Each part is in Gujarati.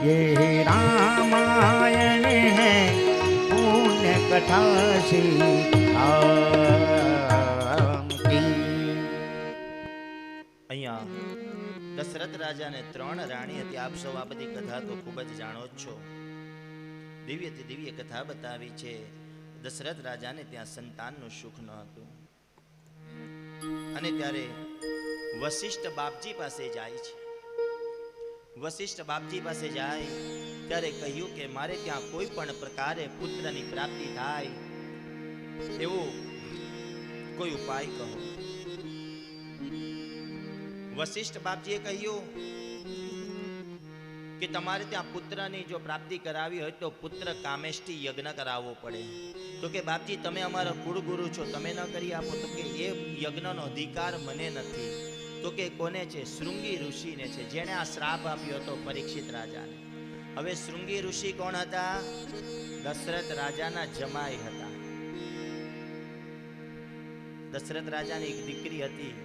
ये रामायण है पुण्य कथा અહીંયા દશરથ રાજાને 3 રાણી હતી. આપ સૌ આ બધી કથા તો ખૂબ જ જાણો જ છો. દિવ્યથી દિવ્ય કથા બતાવી છે. દશરથ રાજાને ત્યાં સંતાનનું સુખ ન હતું અને ત્યારે વશિષ્ઠ બાપજી પાસે જાય છે. વશિષ્ઠ બાપજી પાસે જાય ત્યારે કહ્યું કે મારે ત્યાં કોઈ પણ પ્રકારે પુત્રની પ્રાપ્તિ થાય એવો કોઈ ઉપાય કહો. વશિષ્ઠ બાપજીએ કહ્યું કે તમારે ત્યાં પુત્રની જો પ્રાપ્તિ કરાવી હોય તો પુત્ર કામેષ્ટી યજ્ઞ કરાવવો પડે. તો કે બાપજી તમે અમારા કુળગુરુ છો, તમે ન કરી આપો. તો કે એ યજ્ઞનો અધિકાર મને નથી. તો કે કોને છે? શૃંગી ઋષિને છે, જેણે આ શ્રાપ આપ્યો હતો પરીક્ષિત રાજાને. હવે શૃંગી ઋષિ કોણ હતા? દશરથ રાજાના જમાઈ હતા. દશરથ રાજાની એક દીકરી હતી,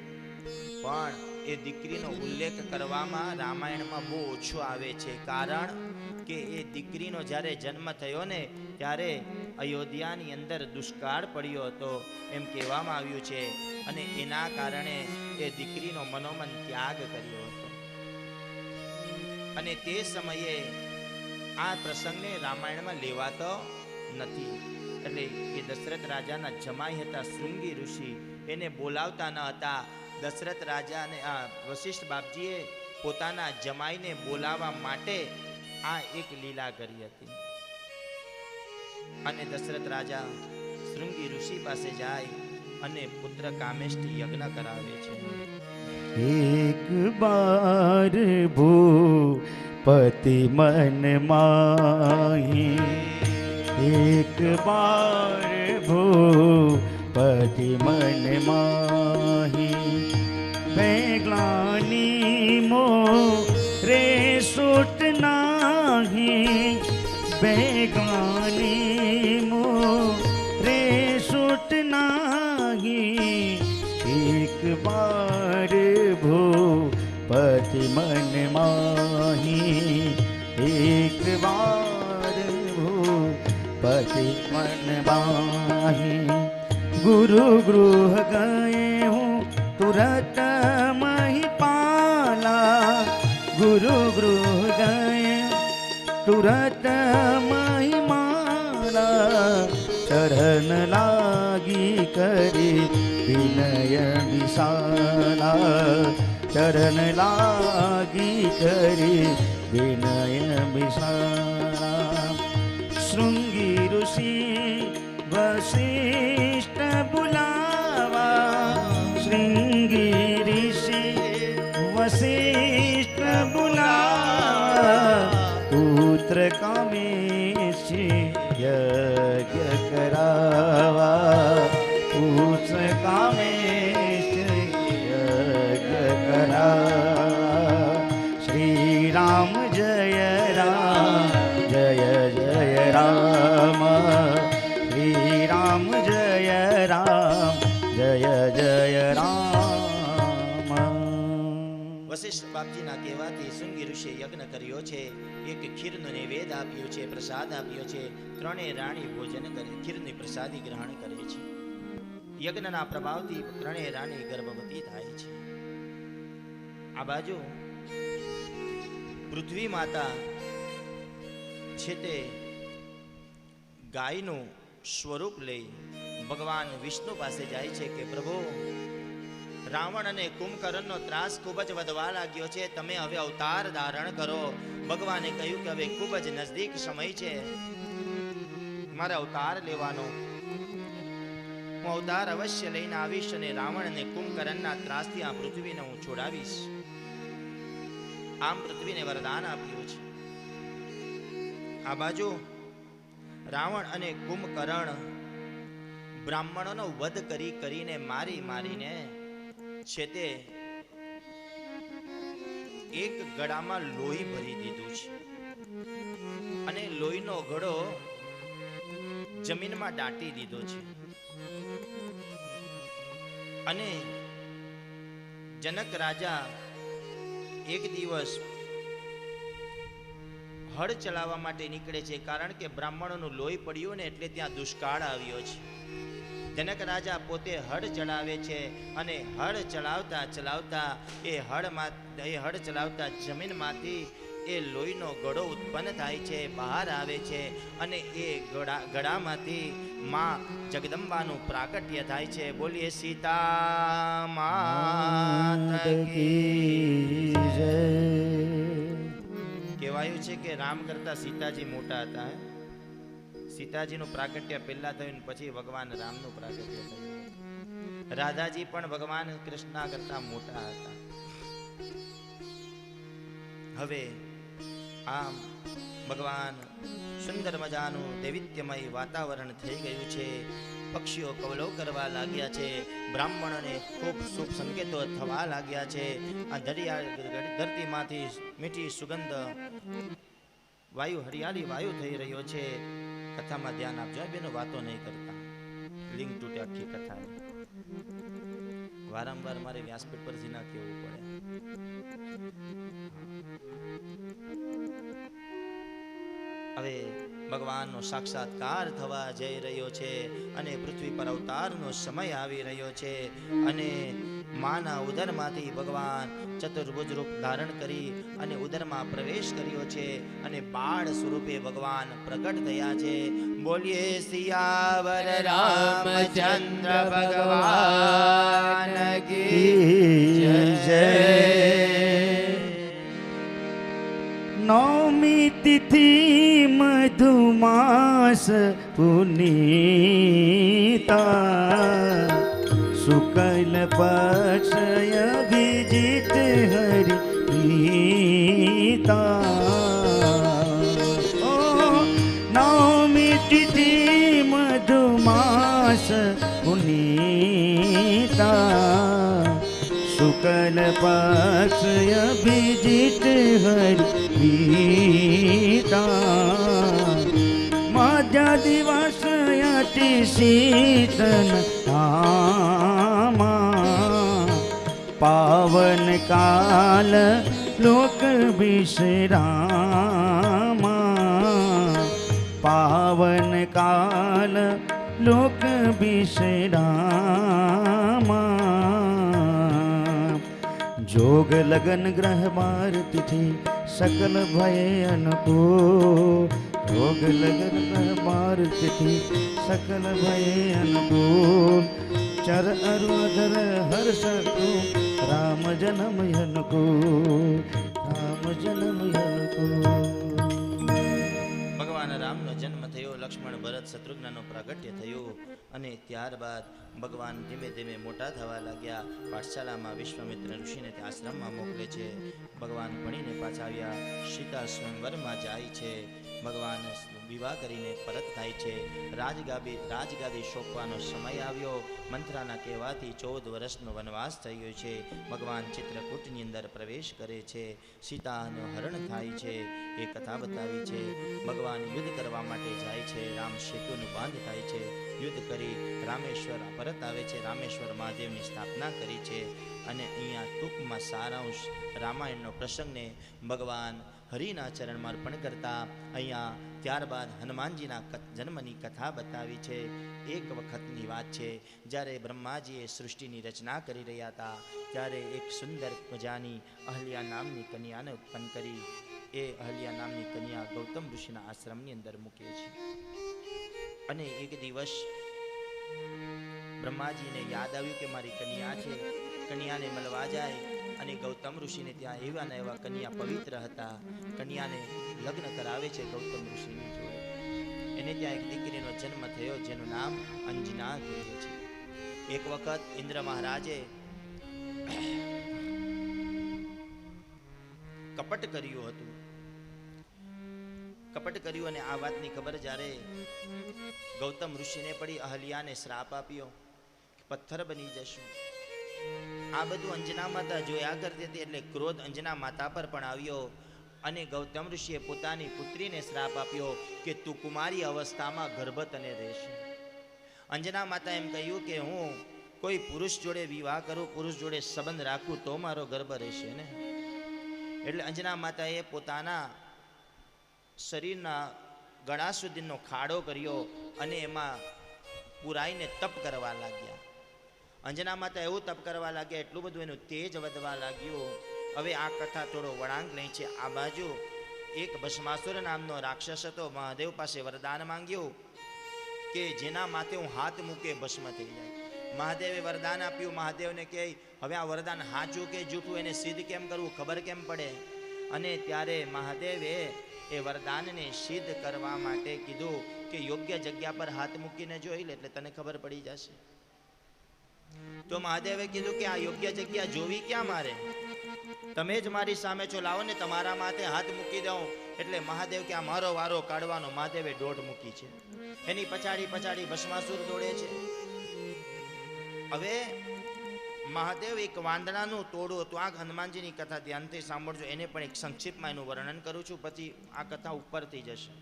પણ એ દીકરીનો ઉલ્લેખ કરવામાં રામાયણમાં બહુ ઓછો આવે છે. કારણ કે એ દીકરીનો જ્યારે જન્મ થયો ને ત્યારે અયોધ્યાની અંદર દુષ્કાળ પડ્યો હતો એમ કહેવામાં આવ્યું છે અને એના કારણે એ દીકરીનો મનોમન ત્યાગ કર્યો હતો. અને તે સમયે આ પ્રસંગને રામાયણમાં લેવાતો નથી. એટલે એ દશરથ રાજાના જમાઈ હતા શૃંગી ઋષિ, એને બોલાવતા ન હતા. દશરથ રાજા અને વશિષ્ઠ બાપજીએ પોતાના જમાઈને બોલાવવા માટે આ એક લીલા કરી હતી. અને દશરથ રાજા શૃંગી ઋષિ પાસે જાય અને પુત્ર કામેષ્ટી યજ્ઞ કરાવે છે. एक बार भूपति मन माही, एक बार भूपति मन माही, बेग्लानी मोरे सुट नाही, बेग्लानी मोरे सुट नाही, एक बार भूपति मन माही, एक बार भूपति मन माही. गुरु गृह गए हूँ तुरत महिपाला, गुरु गृह गए तुरत महिमाला, चरण लागी करी विनय विशाला, चरण लागी करी विनय विशाला. शृंगी ऋषि वशिष्ठ बुलावा, शृंगी ऋषि वशिष्ठ बुलावा, पुत्र कामेष्टि यज्ञ करावा, पुत्र कामेष्टि यज्ञ करावा. श्री राम जय राम जय जय राम, श्री राम जय राम जय जय राम. વશિષ્ઠ બાપજીના કહેવાથી શૃંગી ઋષિએ યજ્ઞ કર્યો છે. એક ખીરનો નૈવેદ્ય આપ્યો છે, પ્રસાદ આપ્યો છે. 3 રાણી ભોજન કરે, ખીરની પ્રસાદી ગ્રહણ કરે છે. યજ્ઞના પ્રભાવથી 3 રાણી ગર્ભવતી થાય છે. આ બાજુ પૃથ્વી માતા છે તે ગાયનું સ્વરૂપ લઈ ભગવાન વિષ્ણુ પાસે જાય છે કે પ્રભુ, રાવણ અને કુંભકર્ણનો ત્રાસ ખૂબ જ વધવા લાગ્યો છે, તમે હવે અવતાર ધારણ કરો. ભગવાને કહ્યું કે હવે ખૂબ જ નજદીક સમય છે મારે અવતાર લેવાનો. હું અવતાર અવશ્ય લઈને આવીશ અને રાવણ અને કુંભકર્ણના ત્રાસથી આ પૃથ્વીને હું છોડાવીશ. આમ પૃથ્વીને વરદાન આપ્યું છે. આ બાજુ રાવણ અને કુંભકર્ણ બ્રાહ્મણોનો વધ કરીને મારીને છે તે એક ગળામાં લોહી ભરી દીધું છે અને લોહીનો ઘડો જમીનમાં દાટી દીધો છે. અને જનક રાજા એક દિવસ હળ ચલાવવા માટે નીકળે છે, કારણ કે બ્રાહ્મણોનું લોહી પડ્યું ને એટલે ત્યાં દુષ્કાળ આવ્યો છે. જનક રાજા પોતે હળ ચલાવે છે અને હળ ચલાવતા ચલાવતા એ હળ ચલાવતા જમીનમાંથી એ લોહીનો ગળો ઉત્પન્ન થાય છે, બહાર આવે છે અને એ ગળામાંથી માં જગદંબાનું પ્રાગટ્ય થાય છે. બોલીએ સીતા માતા કી જય. કહેવાયું છે કે રામ કરતા સીતાજી મોટા હતા. સીતાજીનું પ્રાગટ્ય પહેલા થયું ને પછી ભગવાન રામનું પ્રાગટ્ય થયું. રાધાજી પણ ભગવાન કૃષ્ણ કરતા મોટા હતા. હવે આમ ભગવાન સુંદર મજાનું દૈવિત્યમય વાતાવરણ થઈ ગયું છે. પક્ષીઓ કવલો કરવા લાગ્યા છે. બ્રાહ્મણોને ખૂબ શુભ સંકેતો થવા લાગ્યા છે. આ ધરતીમાંથી મીઠી સુગંધ વાયુ, હરિયાળી વાયુ થઈ રહ્યો છે. કથામાં ધ્યાન આપજો બેનો, વાતો નહીં કરતા. લિંક તૂટે આખી કથાની. વારંવાર મારે વ્યાસપીઠ પરથી ના કહેવું પડે. હવે ભગવાનનો સાક્ષાત્કાર થવા જઈ રહ્યો છે અને પૃથ્વી પર અવતારનો સમય આવી રહ્યો છે અને માના ઉદરમાંથી ભગવાન ચતુર્ભુજ રૂપ ધારણ કરી અને ઉદરમાં પ્રવેશ કર્યો છે અને બાળ સ્વરૂપે ભગવાન પ્રગટ થયા છે. બોલીએ સિયાવર રામચંદ્ર ભગવાન કી જય. નવમી તિથિ મધુમાસ પુનીતા શુક્લ પક્ષ અભિજીત હરિ પ્રીતા. નવમી તિથિ મધુમાસ પુનીતા શુક્લ પક્ષ અભિજીત હરિ પ્રીતા. મધ્ય દિવસ અતિ શીતલ ધામા પાવન કાલ લોક વિશ્રામા. પાવન કાલ લોક વિશ્રામા. જોગ લગન ગ્રહ બાર તિથિ सकल भय अनुकूल. जोग लगन ग्रह बार तिथि सकल भय अनुकूल. चर अरु अधर हर्ष राम जन्म अनुकूल. राम जन्म अनुकूल. ભગવાન રામનો જન્મ થયો. લક્ષ્મણ ભરત શત્રુઘ્નનો પ્રાગટ્ય થયું અને ત્યારબાદ ભગવાન ધીમે ધીમે મોટા થવા લાગ્યા. પાઠશાલામાં વિશ્વામિત્ર ઋષિને તે આશ્રમમાં મોકલે છે. ભગવાન ભણીને પાછા આવ્યા. સીતા સ્વયંવરમાં જાય છે. ભગવાન વિવાહ કરીને પરત થાય છે. રાજગાદી સોંપવાનો સમય આવ્યો. મંત્રાના કહેવાથી 14 વર્ષનો વનવાસ થઈ ગયો છે. ભગવાન ચિત્રકૂટની અંદર પ્રવેશ કરે છે. સીતાનું હરણ થાય છે. એ કથા બતાવી છે. ભગવાન યુદ્ધ કરવા માટે જાય છે. રામ સેતુનું બાંધ થાય છે. યુદ્ધ કરી રામેશ્વર પરત આવે છે. રામેશ્વર મહાદેવની સ્થાપના કરી છે. અને અહીંયા ટૂંકમાં સારાંશ રામાયણનો પ્રસંગને ભગવાન હરિના ચરણમાં અર્પણ કરતા અહીંયા ત્યારબાદ હનુમાનજીના જન્મની કથા બતાવી છે. એક વખતની વાત છે, જ્યારે બ્રહ્માજીએ સૃષ્ટિની રચના કરી રહ્યા હતા ત્યારે એક સુંદર મજાની અહલ્યા નામની કન્યાને ઉત્પન્ન કરી. એ અહલ્યા નામની કન્યા ગૌતમ ઋષિના આશ્રમની અંદર મૂકે છે. અને એક દિવસ બ્રહ્માજીને યાદ આવ્યું કે મારી કન્યા છે. કન્યાને મળવા જાય અને ગૌતમ ઋષિને ત્યાં એવા ને એવા કન્યા પવિત્ર હતા. કન્યાને લગ્ન કરાવે છે ગૌતમ ઋષિની જોડે. એને ત્યાં એક દીકરીનો જન્મ થયો જેનું નામ અંજના કહે છે. એક વખત ઇન્દ્ર મહારાજે કપટ કર્યું હતું. કપટ કર્યું અને આ વાતની ખબર જ્યારે ગૌતમ ઋષિને પડી, અહલ્યાને શ્રાપ આપ્યો કે પથ્થર બની જશું. આ બધું અંજના માતા જોયા કરતી હતી એટલે ક્રોધ અંજના માતા પર પણ આવ્યો અને ગૌતમ ઋષિએ પોતાની પુત્રીને શ્રાપ આપ્યો કે તું કુમારી અવસ્થામાં ગર્ભ તને રહેશે. અંજના માતા એમ કહ્યું કે હું કોઈ પુરુષ જોડે વિવાહ કરું, પુરુષ જોડે સંબંધ રાખું તો મારો ગર્ભ રહેશે ને. એટલે અંજના માતાએ પોતાના શરીરના ગળા સુધીનો ખાડો કર્યો અને એમાં પુરાઈને તપ કરવા લાગ્યા. અંજના માતા એવું તપ કરવા લાગ્યા, એટલું બધું એનું તેજ વધવા લાગ્યું. હવે આ કથા થોડો વળાંક લે છે. આ બાજુ એક ભસ્માસુર નામનો રાક્ષસ હતો. મહાદેવ પાસે વરદાન માંગ્યું કે જેના માથે હું હાથ મૂકે ભસ્મ થઈ જાય. મહાદેવે વરદાન આપ્યું. મહાદેવને કહે હવે આ વરદાન સાચું કે જૂઠું એને સિદ્ધ કેમ કરવું, ખબર કેમ પડે. અને ત્યારે મહાદેવે એ વરદાનને સિદ્ધ કરવા માટે કીધું કે યોગ્ય જગ્યા પર હાથ મૂકીને જોઈ લે એટલે તને ખબર પડી જશે. તો મહાદેવે કીધું કે આ યોગ્ય જગ્યા જોવી ક્યાં મારે, તમે જ મારી સામે છો, લાવો ને તમારા માથે હાથ મૂકી દઉં. એટલે મહાદેવ કે આ મારો વારો કાઢવાનો. મહાદેવે દોઢ મૂકી છે. એની પછાડી ભસ્માસુર દોડે છે. હવે મહાદેવ એક વાંદરાનું ટોળું હતું. આ હનુમાનજીની કથા ધ્યાનથી સાંભળજો. એને પણ એક સંક્ષિપ્તમાં એનું વર્ણન કરું છું, પછી આ કથા ઉપર થઈ જશે.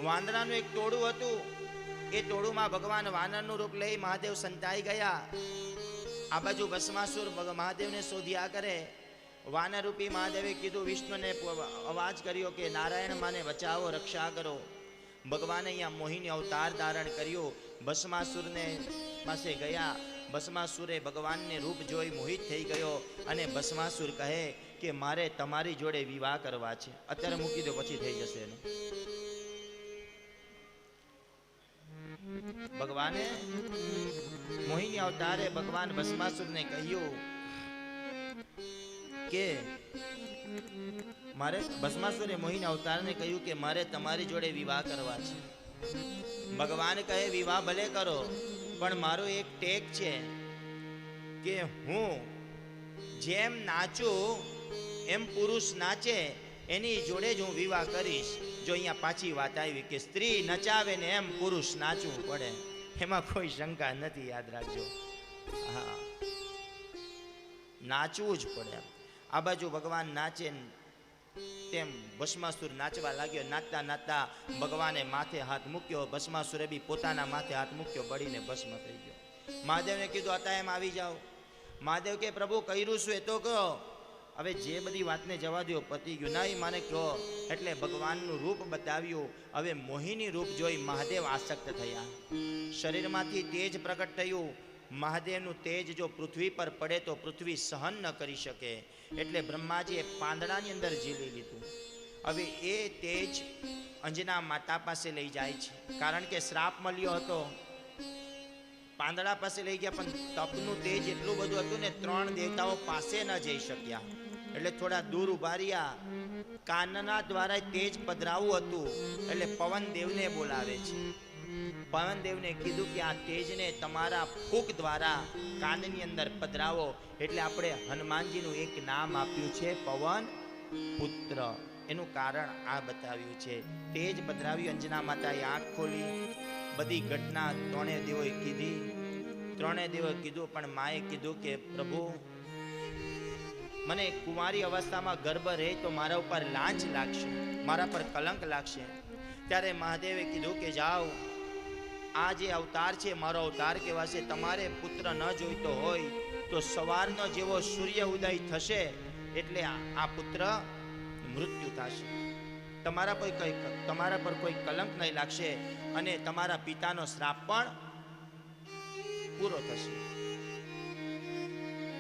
વાંદરાનું એક ટોળું હતું. એ ટોળુમાં ભગવાન વાનરનું રૂપ લઈ મહાદેવ સંતાઈ ગયા. આ બાજુ ભસ્માસુર મહાદેવને શોધ્યા કરે. વાનરરૂપી મહાદેવે કીધું, વિષ્ણુને અવાજ કર્યો કે નારાયણ માને બચાવો, રક્ષા કરો. ભગવાને અહીંયા મોહિની અવતાર ધારણ કર્યો. ભસ્માસુરને પાસે ગયા. ભસ્માસુરે ભગવાનને રૂપ જોઈ મોહિત થઈ ગયો અને ભસ્માસુર કહે કે મારે તમારી જોડે વિવાહ કરવા છે. અત્યારે મૂકી દો, પછી થઈ જશે એનું. ભગવાને મોહિની અવતારે ભગવાન ભસ્માસુરને કહ્યું કે મારે ભસ્માસુરે મોહિની અવતારને કહ્યું કે મારે તમારી જોડે વિવાહ કરવા છે. ભગવાન કહે વિવાહ ભલે કરો, પણ મારો એક ટેક છે કે હું જેમ નાચું એમ પુરુષ નાચે એની જોડે જ હું વિવાહ કરીશ. જો અહીંયા પાછી વાત આવી કે સ્ત્રી નચાવે ને એમ પુરુષ નાચવું પડે, એમાં કોઈ શંકા નથી, યાદ રાખજો. હા, નાચવું જ પડે. આ બાજુ ભગવાન નાચે તેમ ભસ્માસુર નાચવા લાગ્યો. નાચતા નાચતા ભગવાને માથે હાથ મૂક્યો. ભસ્માસુરે બી પોતાના માથે હાથ મૂક્યો, બળીને ભસ્મ થઈ ગયો. મહાદેવને કીધું હતા એમ આવી જાઓ. મહાદેવ કે પ્રભુ કર્યું શું એ તો કહો. હવે જે બધી વાતને જવા દો, પતી ગયું. નહીં માને કહો. એટલે ભગવાનનું રૂપ બતાવ્યું. હવે મોહિની રૂપ જોઈ મહાદેવ આસક્ત થયા. શરીરમાંથી તેજ પ્રગટ થયું. મહાદેવનું તેજ જો પૃથ્વી પર પડે તો પૃથ્વી સહન ન કરી શકે. એટલે બ્રહ્માજીએ પાંદડાની અંદર ઝીલી લીધું. હવે એ તેજ અંજના માતા પાસે લઈ જાય છે, કારણ કે શ્રાપ મળ્યો હતો. પાંદડા પાસે લઈ ગયા, પણ તપનું તેજ એટલું બધું હતું ને 3 દેવતાઓ પાસે ન જઈ શક્યા. એટલે થોડા દૂર ઉભા રહ્યા. કાનના દ્વારા તેજ પધરાવું હતું. એટલે પવનદેવને બોલાવે છે. પવનદેવને કીધું કે આ તેજને તમારા ફૂંક દ્વારા કાનની અંદર પધરાવો. એટલે આપણે હનુમાનજીનું એક નામ આપ્યું છે પવન પુત્ર. એનું કારણ આ બતાવ્યું છે. તેજ પધરાવ્યું. અંજના માતાએ આંખ ખોલી. બધી ઘટના 3 દેવોએ કીધી. 3 દેવોએ કીધું, પણ માએ કીધું કે પ્રભુ મને કુંવારી અવસ્થામાં ગર્ભ રહે તો મારા ઉપર લાંચ લાગશે, મારા પર કલંક લાગશે. ત્યારે મહાદેવે કીધું કે જાઓ, આ જે અવતાર છે મારો અવતાર કહેવાશે. તમારે પુત્ર ન જોઈતો હોય તો સવારનો જેવો સૂર્ય ઉદય થશે એટલે આ પુત્ર મૃત્યુ થશે. તમારા પર કોઈ કલંક નહીં લાગશે અને તમારા પિતાનો શ્રાપ પણ પૂરો થશે.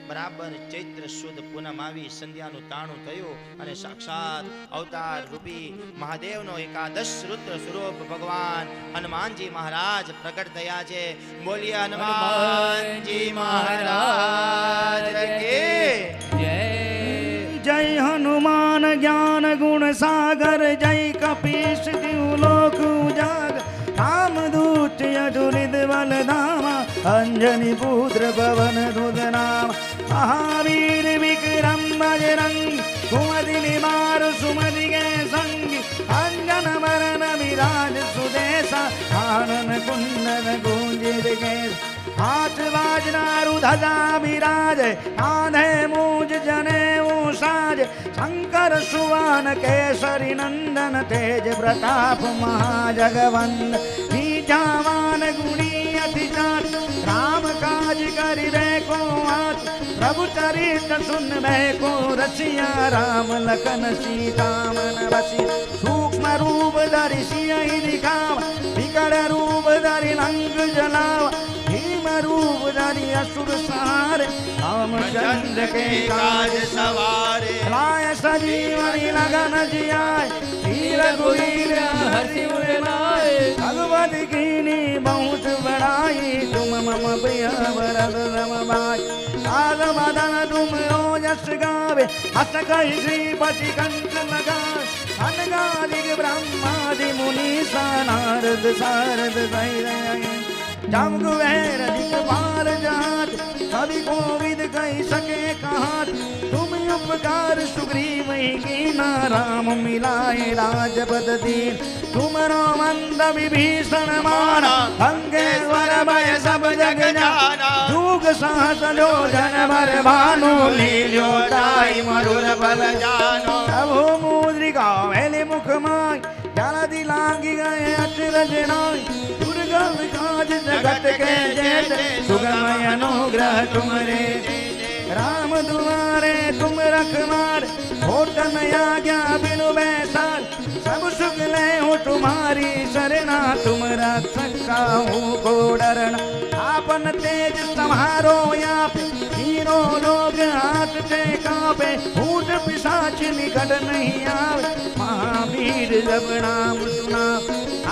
બરાબર ચૈત્ર સુદ પૂનમ આવી, સંધ્યાનું તાણું થયું અને સાક્ષાત અવતાર રૂપી મહાદેવનો એકાદશ રુદ્ર સ્વરૂપ ભગવાન હનુમાનજી મહારાજ પ્રગટ થયા છે. બોલીએ હનુમાનજી મહારાજ કી જય. જય હનુમાન જ્ઞાન ગુણ સાગર, જય કપીશ દિવલોક ઉજાગર, રામદૂત યજુરિદ બલધામા, અંજની પુત્ર પવન સુત નામ, મહાવીર વિક્રમ બજરંગ, કુમતિ નિવાર સુમતિ કે સંગ, અંજન મરણ વિરાજ સુદેશા, આનન કુંડન ગુંજિત કેશ, હાથ વાજનારું ધજા બિરાજે, કાંધે મૂજ જનેઉ સાજ, શંકર સુવન કેસરી નંદન, તેજ પ્રતાપ મહાજગવંદ, વિદ્યાવાન ગુણી અતિ જાત, રામ કાજ કરી को आत, प्रभु चरित सुन को रसिया, राम लखन सीता मन बसिया, गड़ रूप धरि लंक जलावा, भीम रूप धरि असुर सहारे, रामचंद्र के काज सवारे, लाए सजीवनी लगन जियाए, वीर रघुवीर हरि उर लाए, भगवत कीनी बहुत बड़ाई, तुम मम प्रिय भरत रम भाई, साल बदन तुम रोजस गावे, हस कहि श्रीपति कंठ लगाए, अनगादिक ब्रह्मादि मुनीसा नारद सारद सहित, जम कुबेर दिक्पाल जात, कवि कोविद कहि सके कहात, तुम उपकार सुग्रीव ही कीना, राम मिलाए राजपद दीन, तुमरो मंद विभीषण माना, अंगेश्वर भय सब जग जाना, जुग सहस जो जन भर भानु, लील्यो ताई मधुर बल जानो, प्रभु मुद्रिका मेले मुख माय, जलधि लांगी गए अचरज नाय, दुर्गम काज जगत के जेते, सुगम अनुग्रह तुमरे, राम दुआरे तुम रखवार, होत न आज्ञा बिनु बैसार, सब सुख ले हो तुम्हारी शरणा, तुम रक्षक काहू को डरना, आपन तेज सम्हारो आप, तीनों लोग हाथ से कांपे, भूत पिशाच निकट नहीं आवे, महावीर जब नाम सुना,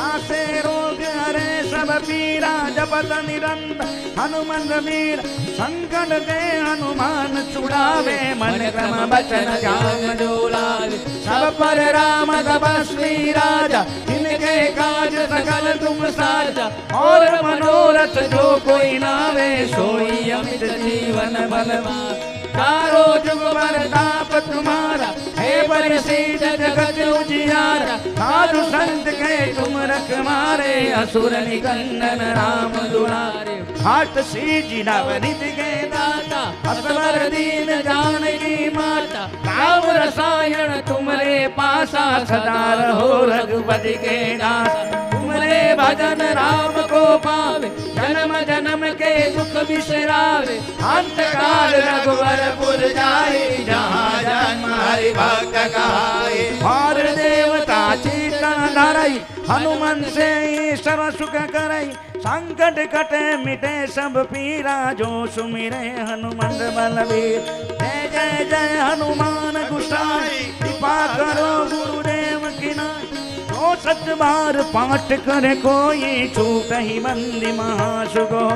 आसे रोग हरे सब पीरा, जपत निरंतर हनुमंत वीर, संकट के हनुमान छुड़ावे, मन क्रम बचन ध्यान जो लावे, सब पर राम तपस्वी राजा, इनके काज सकल तुम साजा, और मनोरथ जो कोई नावे, सोई अमित जीवन बलवान, चारों जुग परताप तुम्हारा, हे परिसीद जगत उजियारा, साधु संत के तुम रखवारे, असुर निकंदन राम दुलारे, हाट सीजी नवनिध के दाता, असवर दीन जानकी माता, राम रसायन तुमरे पासा, सदा रहो रघुपति के दासा, तुमरे भजन राम को पावे, जन्म जन्म के दुख बिसरावे, अंत काल रघुवरपुर जाए, जहाँ जन्म हरि भक्त कहाए, और देवता चीतन धरई, हनुमन से सर्व सुख करई, संकट कटे मिटे सब पीरा, जो सुमिरे हनुमंत बलवीर, जय जय जय हनुमान गोसाई, कृपा करो गुरुदेव की नाई, जो सत बार पाठ करे कोई, छूट ही बंदी महासुगो,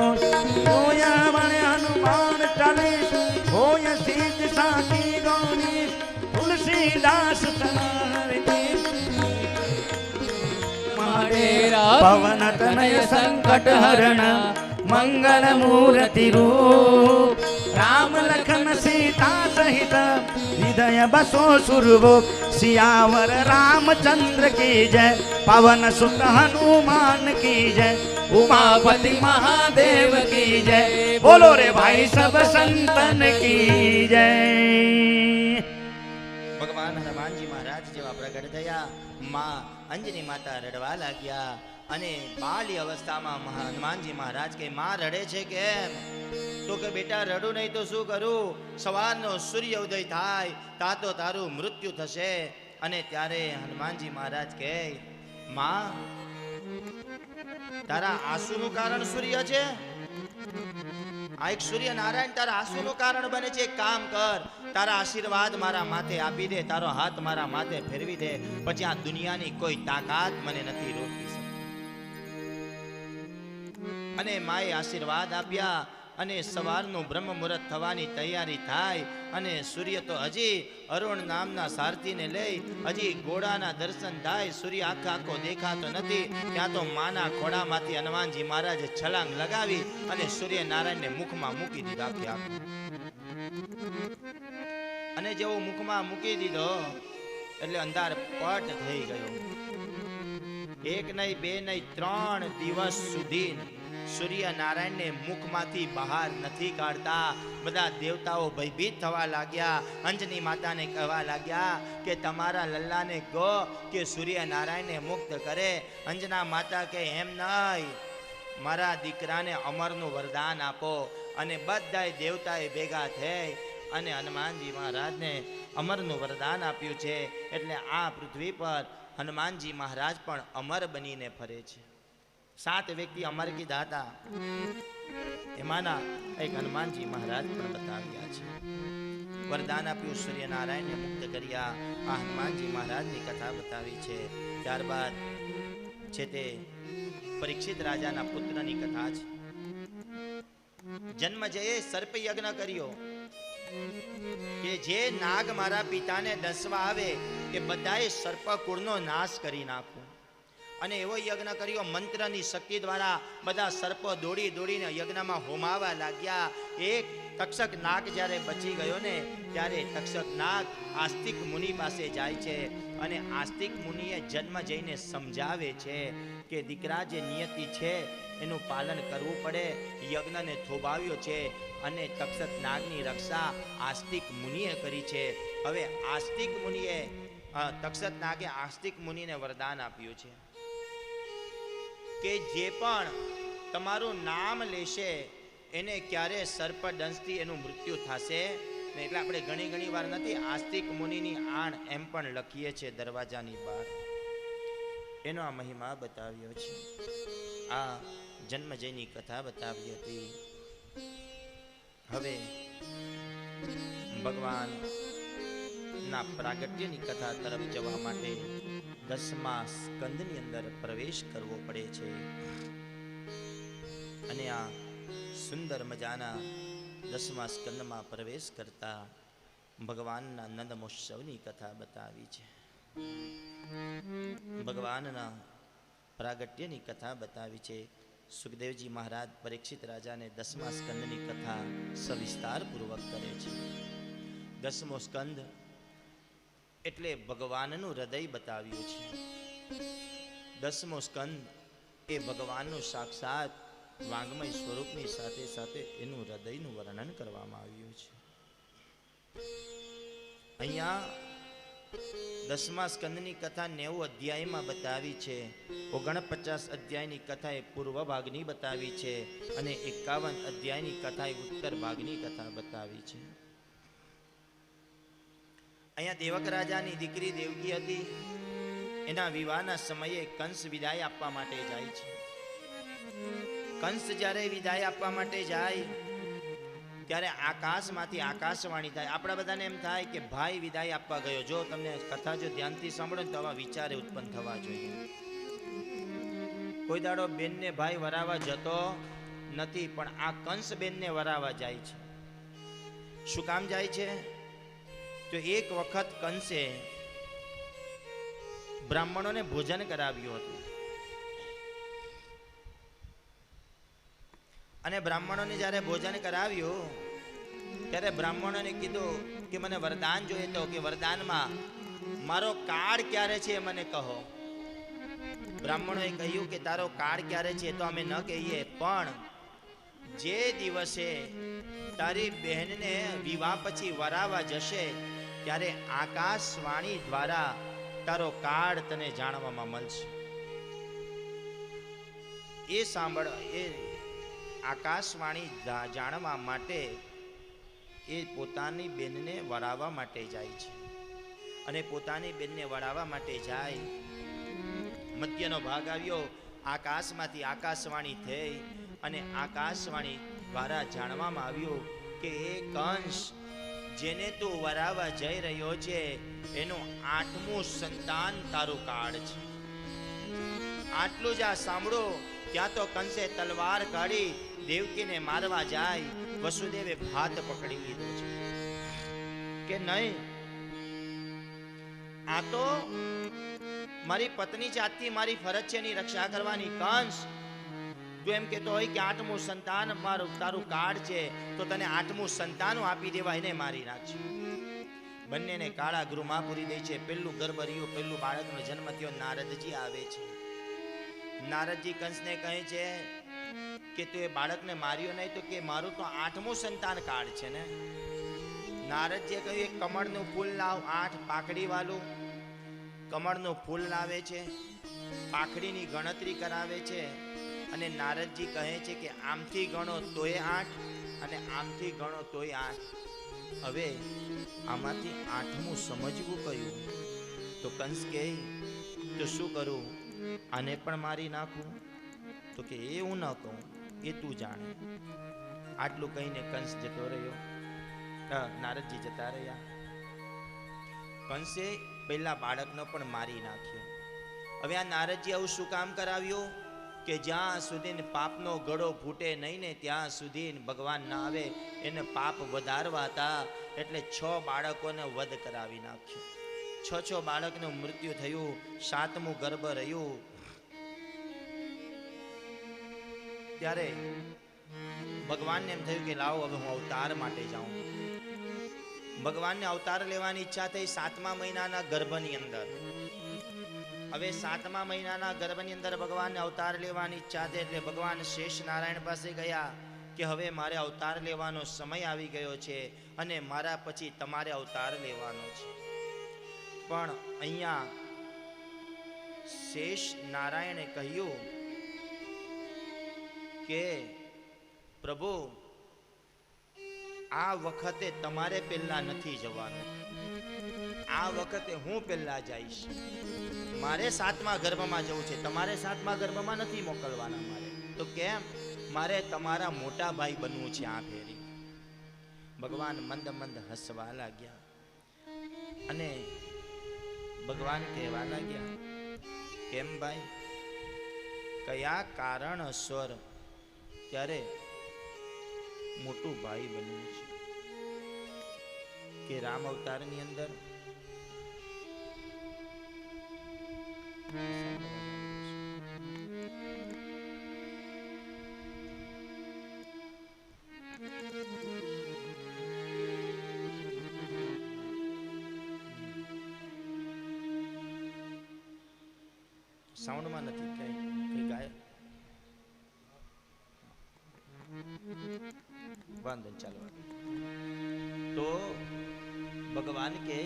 होया बड़े हनुमान चालीस, होया सीत साकी गौनी, तुलसीदास सनाहर पवन तनय संकट हरण, मंगल मूर्ति रूप, राम लखन सीता सहित, हृदय बसो सुरभूप, सियावर रामचंद्र की जय, पवन सुत हनुमान की जय, उमापति महादेव की जय, बोलो रे भाई सब संतन की जय। ભગવાન હનુમાનજી મહારાજ જેવા પ્રગટ થયા, માં અંજની માતા રડવા લાગ્યા, અને બાલ્ય અવસ્થામાં હનુમાનજી મહારાજ કે માં રડે છે કેમ? તો કે બેટા રડું નહીં તો શું કરું, સવારનો સૂર્ય ઉદય થાય તા તો તારું મૃત્યુ થશે. અને ત્યારે હનુમાનજી મહારાજ કહે, માં તારા આંસુનું કારણ સૂર્ય છે, આ એક સૂર્ય નારાયણ તારા આંસુનું કારણ બને છે. એક કામ કર, તારા આશીર્વાદ મારા માથે આપી દે, તારો હાથ મારા માથે ફેરવી દે, પછી આ દુનિયાની કોઈ તાકાત મને નથી રોકી શકતી. અને માએ આશીર્વાદ આપ્યા, અને સવારનું બ્રહ્મ મુહૂર્ત થવાની તૈયારી થાય, અને સૂર્ય તો હજી અરુણ નામના સારથીને લઈ હજી ઘોડાના દર્શન થાય, સૂર્ય આખો દેખાતો નથી. ત્યાં તો માના ખોડામાંથી હનુમાનજી મહારાજે છલાંગ લગાવી અને સૂર્યનારાયણને મુખમાં મૂકી દીધા. અને જેવો મુખમાં મૂકી દીધો એટલે અંધાર પટ થઈ ગયો. એક નહીં, બે નહીં, 3 દિવસ સુધી સૂર્યનારાયણને મુખમાંથી બહાર નથી કાઢતા. બધા દેવતાઓ ભયભીત થવા લાગ્યા, અંજની માતાને કહેવા લાગ્યા કે તમારા લલ્લાને કહો કે સૂર્યનારાયણને મુક્ત કરે. અંજના માતા કે એમ નહીં, મારા દીકરાને અમરનું વરદાન આપો. અને બધાય દેવતાએ ભેગા થઈ અને હનુમાનજી મહારાજને અમરનું વરદાન આપ્યું છે. એટલે આ પૃથ્વી પર હનુમાનજી મહારાજ પણ અમર બનીને ફરે છે. 7 વ્યક્તિ અમર કીધા હતા, એમાંના એક હનુમાનજી મહારાજ પણ બતાવ્યા છે. વરદાન આપ્યું, સૂર્યનારાયણને મુક્ત કર્યા, આ હનુમાનજી મહારાજની કથા બતાવી છે. ત્યારબાદ છે તે પરીક્ષિત રાજાના પુત્રની કથા છે. જન્મજયે સર્પ યજ્ઞ કર્યો કે જે નાગ મારા પિતાને ડસવા આવે એ બધાએ સર્પ કુળનો નાશ કરી નાખું. અને એવો યજ્ઞ કર્યો, મંત્રની શક્તિ દ્વારા બધા સર્પો દોડી દોડીને યજ્ઞમાં હોમાવા લાગ્યા. એક તક્ષક નાગ જ્યારે બચી ગયો ને ત્યારે તક્ષક નાગ આસ્તિક મુનિ પાસે જાય છે અને આસ્તિક મુનિએ જન્મ જઈને સમજાવે છે કે દીકરા, જે નિયતિ છે એનું પાલન કરવું પડે. યજ્ઞને થોભાવ્યો છે અને તક્ષક નાગની રક્ષા આસ્તિક મુનિએ કરી છે. હવે આસ્તિક મુનિએ તક્ષક નાગે આસ્તિક મુનિને વરદાન આપ્યું છે કે જે પણ તમારું નામ લેશે એને ક્યારે સર્પદંશથી એનું મૃત્યુ થશે. એટલે આપણે ઘણી વાર નથી આસ્તિક મુનિની આણ એમ પણ લખીએ છીએ દરવાજાની બહાર. એનો આ મહિમા બતાવ્યો છે. આ જન્મજયની કથા બતાવી હતી. હવે ભગવાન ના પ્રાગટ્યની કથા તરફ જવા માટે 10મા સ્કંદની અંદર પ્રવેશ કરવો પડે છે. અને આ સુંદર મજાના 10મા સ્કંદમાં પ્રવેશ કરતા ભગવાનના નંદ મહોત્સવની કથા બતાવી છે. ભગવાનના પ્રાગટ્યની કથા બતાવી છે. સુખદેવજી મહારાજ પરીક્ષિત રાજાને 10મા સ્કંદની કથા સવિસ્તાર પૂર્વક કરે છે. 10મો સ્કંદ એટલે ભગવાનનું હૃદય બતાવ્યું છે. 10મો સ્કંદ એ ભગવાનનું સાક્ષાત વાંગમય સ્વરૂપની સાથે સાથે એનું હૃદયનું વર્ણન કરવામાં આવ્યું છે. અહીંયા 10મા સ્કંદની કથા 90 અધ્યાયમાં બતાવી છે. 49 અધ્યાયની કથા એ પૂર્વ ભાગની બતાવી છે અને 51 અધ્યાયની કથા એ ઉત્તર ભાગની કથા બતાવી છે. અહીંયા દેવક રાજાની દીકરી દેવકી હતી. એના વિવાહના સમયે કંસ વિદાય આપવા માટે જાય છે. કંસ જ્યારે વિદાય આપવા માટે જાય ત્યારે આકાશમાંથી આકાશવાણી થાય. આપણા બધાને એમ થાય કે ભાઈ વિદાય આપવા ગયો. જો તમને કથા જો ધ્યાનથી સાંભળો તો આવા વિચારે ઉત્પન્ન થવા જોઈએ. કોઈ દાડો બેનને ભાઈ વરાવા જતો નથી, પણ આ કંસ બેનને વરાવા જાય છે. શું કામ જાય છે? તો એક વખત કંસે બ્રાહ્મણોને ભોજન કરાવ્યું હતું અને બ્રાહ્મણોને જ્યારે ભોજન કરાવ્યું ત્યારે બ્રાહ્મણોને કીધું કે મને વરદાન જોઈએ તો કે વરદાનમાં મારો કાળ ક્યારે છે મને કહો. બ્રાહ્મણોએ કહ્યું કે તારો કાળ ક્યારે છે તો અમે ન કહીએ, પણ જે દિવસે તારી બહેનને વિવાહ પછી વરાવા જશે ત્યારે આકાશવાણી દ્વારા તારો કાળ તને જાણવામાં મળશે. એ સાંભળ, એ આકાશવાણી જાણવા માટે એ પોતાની બેનને વરાવવા માટે જાય છે. અને પોતાની બેનને વરાવવા માટે જાય, મધ્યનો ભાગ આવ્યો, આકાશમાંથી આકાશવાણી થઈ અને આકાશવાણી દ્વારા જાણવામાં આવ્યું કે એ કંસ જેને તું વરાવવા જઈ રહ્યો છે એનું 8મું સંતાન તારું કાળ છે. આટલું જ આ સાંભળો ત્યાં તો કંસે તલવાર કાઢી દેવકીને મારવા જાય. વસુદેવે હાથ પકડી લીધો છે કે નહીં, આ તો મારી પત્ની છે, આજથી મારી ફરજ છે એની રક્ષા કરવાની. કંસ તું એમ કેતો હોય કે 8મું સંતાન મારું તારું કાળ છે તો તને 8મું સંતાન આપી દેવા, એને મારી નાખશે. બંનેને કાળા ગૃહમાં પૂરી દે છે. પેલું ગર્ભ રહ્યું, પેલું બાળકનો જન્મ થયો. નારદજી આવે છે. નારદજી કંસને કહે છે કે તું એ બાળકને માર્યો નહીં તો કે મારું તો 8મું સંતાન કાળ છે ને. નારદજીએ કહ્યું એક કમળનું ફૂલ લાવ, 8 પાકડી વાળું કમળનું ફૂલ લાવે છે, પાકડીની ગણતરી કરાવે છે અને નારદજી કહે છે કે આમથી ગણો તોય 8 અને આમથી ગણો તોય 8. હવે આમાંથી 8મું સમજવું કયું? તો કંસ કહે તો શું કરું, આને પણ મારી નાખું? તો કે એ હું ન કહું, એ તું જાણે. આટલું કહીને કંસ જતો રહ્યો. નારદજી જતા રહ્યા. કંસે પેલા બાળકનો પણ મારી નાખ્યો. હવે આ નારદજી આવું શું કામ કરાવ્યું કે જ્યાં સુધી પાપનો ગળો ફૂટે નહીં ને ત્યાં સુધી ભગવાન ના આવે. એને પાપ વધારવા હતા એટલે 6 બાળકોને વધ કરાવી નાખ્યો. 6 બાળકનું મૃત્યુ થયું. 7મું ગર્ભ રહ્યું. ત્યારે ભગવાનને એમ થયું કે લાવો હવે હું અવતાર માટે જાઉં. ભગવાનને અવતાર લેવાની ઈચ્છા થઈ 7મા મહિનાના ગર્ભની અંદર. હવે 7મા મહિનાના ગર્ભની અંદર ભગવાનને અવતાર લેવાની ઈચ્છા થઈ એટલે ભગવાન શેષ નારાયણ પાસે ગયા કે હવે મારે અવતાર લેવાનો સમય આવી ગયો છે અને મારા પછી તમારે અવતાર લેવાનો છે. પણ અહીંયા શેષ નારાયણે કહ્યું કે પ્રભુ આ વખતે તમારે પહેલા નથી જવાનું, આ વખતે હું પહેલા જઈશ. મારે 7મા ગર્ભમાં જવું છે, તમારે 7મા ગર્ભમાં નથી મોકલવાના મારે. તો કેમ? મારે તમારા મોટા ભાઈ બનવું છે આ ફેરી. ભગવાન મંદ મંદ હસવા લાગ્યા અને ભગવાન કહેવા લાગ્યા, કેમ ભાઈ, કયા કારણસર ત્યારે મોટું ભાઈ બન્યું છે? કે રામ અવતારની અંદર સાઉન્ડમાં નથી કઈ ગાય વાંધો ચાલો. તો ભગવાન કે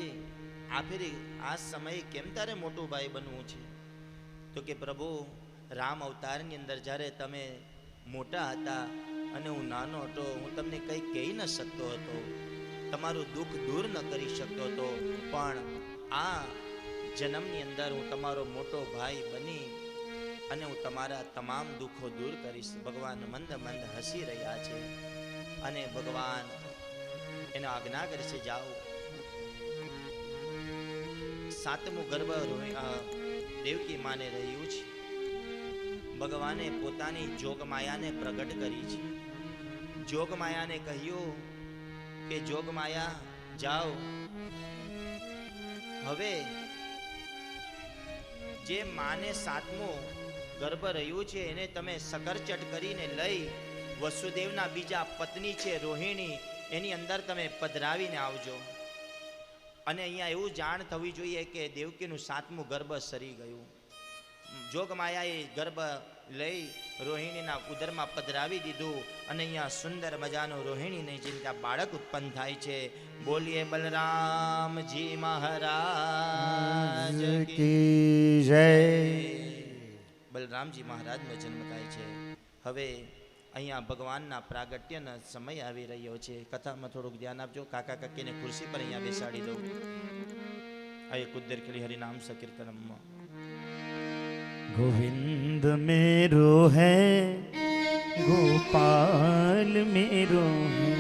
આ ફેરી આ સમયે કેમ તારે મોટું ભાઈ બનવું છે? તો કે પ્રભુ રામ અવતારની અંદર જ્યારે તમે મોટા હતા અને હું નાનો હતો, હું તમને કંઈ કહી ન શકતો હતો, તમારું દુઃખ દૂર ન કરી શકતો હતો, પણ આ જન્મની અંદર હું તમારો મોટો ભાઈ બની અને હું તમારા તમામ દુઃખો દૂર કરીશ. ભગવાન મંદ મંદ હસી રહ્યા છે અને ભગવાન એને આજ્ઞા કરે છે, જાઓ. 7મું ગર્ભ દેવકી માને રહ્યું છે. ભગવાને પોતાની જોગમાયાને પ્રગટ કરી છે. જોગમાયાને કહ્યું કે જોગમાયા જાઓ, હવે જે માને 7મું ગર્ભ રહ્યું છે એને તમે સકરચટ કરીને લઈ વસુદેવના બીજા પત્ની છે રોહિણી, એની અંદર તમે પધરાવીને આવજો. અને અહીંયા એવું જાણ થવી જોઈએ કે દેવકીનું 7મું ગર્ભ સરી ગયું. જોગમાયાએ ગર્ભ લઈ રોહિણીના ઉદરમાં પધરાવી દીધું અને અહીંયા સુંદર મજાનું રોહિણીને જે બાળક ઉત્પન્ન થાય છે. બોલીએ બલરામજી મહારાજ કી જય. બલરામજી મહારાજનો જન્મ થાય છે. હવે અહીંયા ભગવાનના પ્રાગટ્યનો સમય આવી રહ્યો છે. કથામાં થોડુંક ધ્યાન આપજો. કાકા કાકીને ખુરશી પર અહીંયા બેસાડી દઉં. આ એક ઉદ્દર ખેલી હરિનામ સંકીર્તનમાં. गोविंद मेरो है गोपाल मेरो है,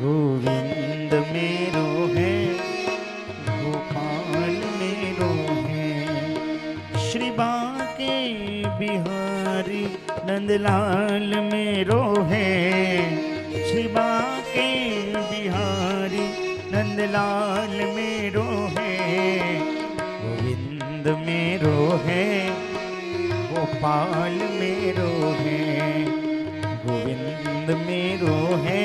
गोविंद मेरो है गोपाल मेरो है, श्री बांके बिहारी नंदलाल मेरो है, श्री बांके बिहारी नंदलाल मेरो है, गोविंद मेरो है गोपाल मेरो है, गोविंद मेरो है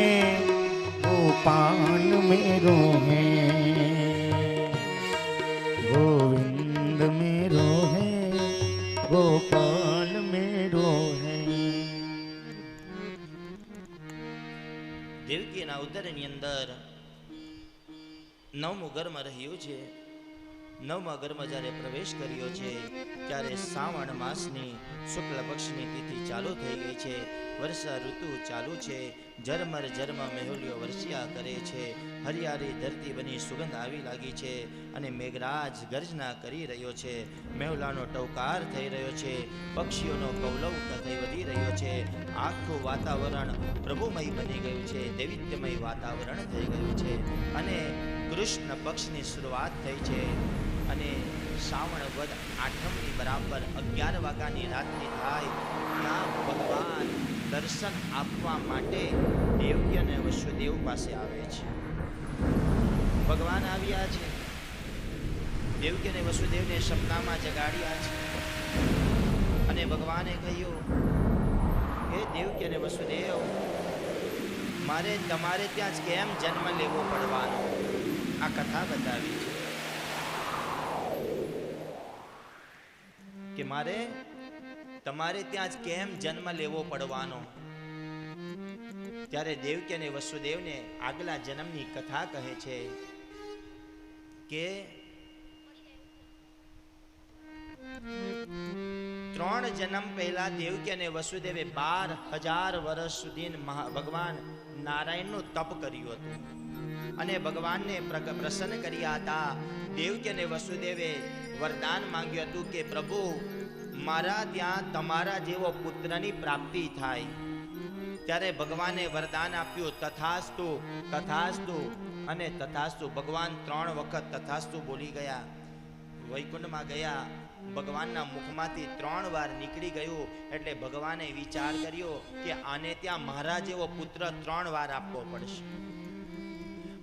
गोपाल मेरो है, गोविंद मेरो है गोपाल मेरो है. દેવકીના ઉદરની અંદર 9મું ગર્ભ રહ્યું છે. નવમા ઘરમાં જ્યારે પ્રવેશ કર્યો છે ત્યારે શ્રાવણ માસની શુક્લ પક્ષની તિથિ ચાલુ થઈ ગઈ છે. વર્ષા ઋતુ ચાલુ છે. ઝરમર ઝરમર મેહુલીઓ વર્ષિયા કરે છે. હરિયાળી ધરતી બની સુગંધ આવી લાગી છે અને મેઘરાજ ગર્જના કરી રહ્યો છે. મેહુલાનો ટવકાર થઈ રહ્યો છે. પક્ષીઓનો કૌલવ થઈ વધી રહ્યો છે. આખું વાતાવરણ પ્રભુમય બની ગયું છે. દૈવિત્યમય વાતાવરણ થઈ ગયું છે અને કૃષ્ણ પક્ષની શરૂઆત થઈ છે અને શ્રાવણ વદ આઠમની બરાબર 11 વાગ્યાની રાત્રિ થાય ત્યાં ભગવાન દર્શન આપવા માટે દેવકી અને વસુદેવ પાસે આવે છે. ભગવાન આવ્યા છે. દેવકી અને વસુદેવને સપનામાં જગાડ્યા છે અને ભગવાને કહ્યું કે દેવકી અને વસુદેવ, મારે તમારે ત્યાં જ કેમ જન્મ લેવો પડવાનો? આ કથા બતાવી છે કે મારે તમારે ત્યાં જ કેમ જન્મ લેવો પડવાનો? ત્યારે દેવકી અને વસુદેવને આગલા જન્મની કથા કહે છે કે 3 જન્મ પહેલા દેવકી અને વસુદેવે 12,000 વર્ષ સુધી ભગવાન નારાયણનું તપ કર્યું હતું અને ભગવાનને પ્રસન્ન કર્યા હતા. દેવકી અને વસુદેવે વરદાન માંગ્યું હતું કે પ્રભુ, મારા ત્યાં તમારા જેવો પુત્રની પ્રાપ્તિ થાય. ત્યારે ભગવાને વરદાન આપ્યું, તથાસ્તુ તથાસ્તુ અને તથાસ્તુ. ભગવાન 3 વખત તથાસ્તુ બોલી ગયા. વૈકુંઠમાં ગયા. ભગવાનના મુખમાંથી 3 વાર નીકળી ગયું એટલે ભગવાને વિચાર કર્યો કે આને ત્યાં મારા જેવો પુત્ર 3 વાર આપવો પડશે.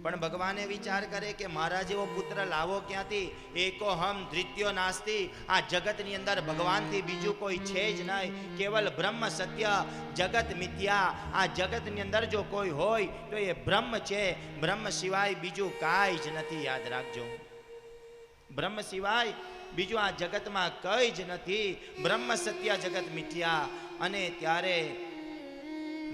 પણ ભગવાને વિચાર કરે કે મારા જેવો પુત્ર લાવો ક્યાંથી? એકોહમ દ્વિતીયો નાસ્તિ. આ જગતની અંદર ભગવાનથી બીજું કોઈ છે જ નહીં. કેવલ બ્રહ્મ સત્ય, જગત મિથ્યા. આ જગતની અંદર જો કોઈ હોય તો એ બ્રહ્મ છે. બ્રહ્મ સિવાય બીજું કાંઈ જ નથી. યાદ રાખજો, બ્રહ્મ સિવાય બીજું આ જગતમાં કંઈ જ નથી. બ્રહ્મ સત્ય, જગત મિથ્યા. અને ત્યારે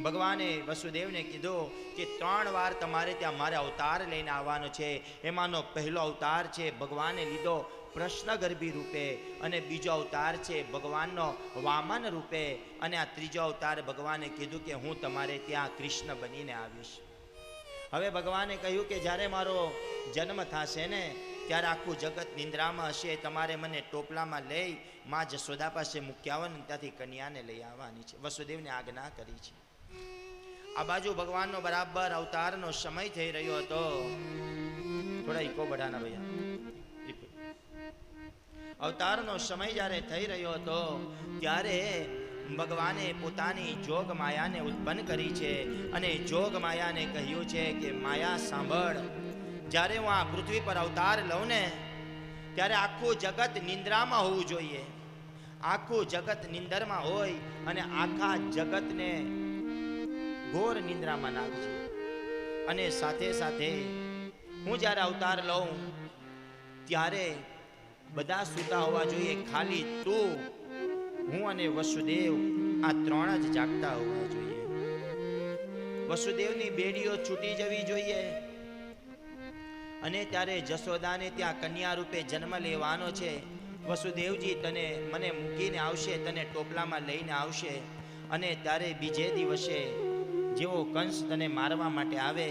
ભગવાને વસુદેવને કીધું કે 3 વાર તમારે ત્યાં મારે અવતાર લઈને આવવાનો છે. એમાંનો પહેલો અવતાર છે ભગવાને લીધો પ્રશ્નગર્ભી રૂપે અને બીજો અવતાર છે ભગવાનનો વામન રૂપે અને આ ત્રીજો અવતાર ભગવાને કીધું કે હું તમારે ત્યાં કૃષ્ણ બનીને આવીશ. હવે ભગવાને કહ્યું કે જ્યારે મારો જન્મ થશે ને ત્યારે આખું જગત નિંદ્રામાં હશે. તમારે મને ટોપલામાં લઈ માં જશોદા પાસે મૂકી આવવાની, ત્યાંથી કન્યાને લઈ આવવાની છે. વસુદેવને આજ્ઞા કરી છે. આ બાજુ ભગવાનનો બરાબર અવતારનો સમય થઈ રહ્યો હતો. થોડા ઈકો બઢાના ભૈયા. અવતારનો સમય જ્યારે થઈ રહ્યો હતો ત્યારે ભગવાને પોતાની જોગ માયાને ઉત્પન્ન કરી છે અને જોગ માયાને કહ્યું છે કે માયા સાંભળ, જ્યારે હું આ પૃથ્વી પર અવતાર લઉં ને ત્યારે આખું જગત નિંદ્રામાં હોવું જોઈએ. આખું જગત નિંદરમાં હોય અને આખા જગતને ઘોર નિંદ્રામાં નાખજે. અને સાથે સાથે હું જ્યારે અવતાર લઉં ત્યારે બધા સૂતા હોવા જોઈએ. ખાલી તું, હું અને વસુદેવ આ 3 જ જાગતા હોવા જોઈએ. વસુદેવની બેડીઓ છૂટી જવી જોઈએ. અને ત્યારે જશોદાને ત્યાં કન્યા રૂપે જન્મ લેવાનો છે. વસુદેવજી મને મૂકીને આવશે, તને ટોપલામાં લઈને આવશે અને ત્યારે બીજે દિવસે જેવો કંસ તને મારવા માટે આવે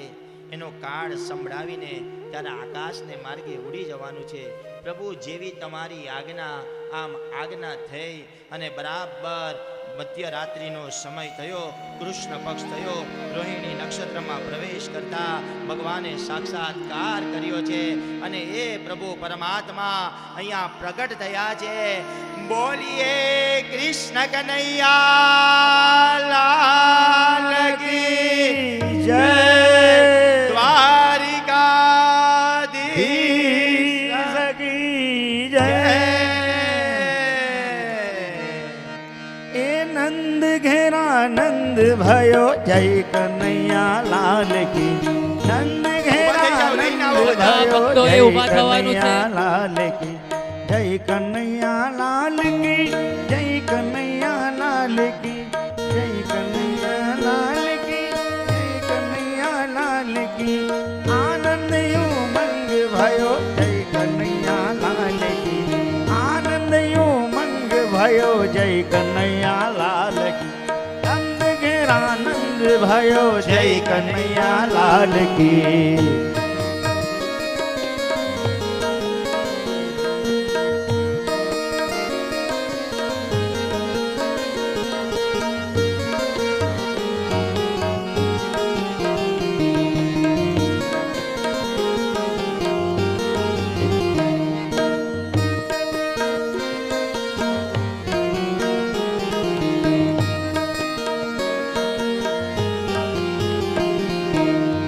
એનો કાળ સંભળાવીને ત્યારે આકાશને માર્ગે ઉડી જવાનું છે. પ્રભુ, જેવી તમારી આજ્ઞા આમ આજ્ઞા થઈ અને બરાબર મધ્યરાત્રિનો સમય થયો, કૃષ્ણ પક્ષ થયો. રોહિણી નક્ષત્રમાં પ્રવેશ કરતા ભગવાને સાક્ષાત્કાર કર્યો છે અને એ પ્રભુ પરમાત્મા અહીંયા પ્રગટ થયા છે. બોલીએ કૃષ્ણ કનૈયા લાલ કી જય. દ્વારિકાધીશ કી જય. એ નંદ ઘેરા નંદ ભયો, જય કનૈયા લાલ કી. નંદ ઘેરા નંદ ભયો, જય કનૈયા લાલ કી. જય કનૈયા લાલ કી. જય કનૈયા લાલ કી. જય કનૈયા લાલ કી. જય કનૈયા લાલ કી. આનંદ ઉમંગ ભયો, જય કનૈયા લાલ भयो जय कन्हैया लाल की नंद घेरा नंद भयो जय कन्हैया लाल की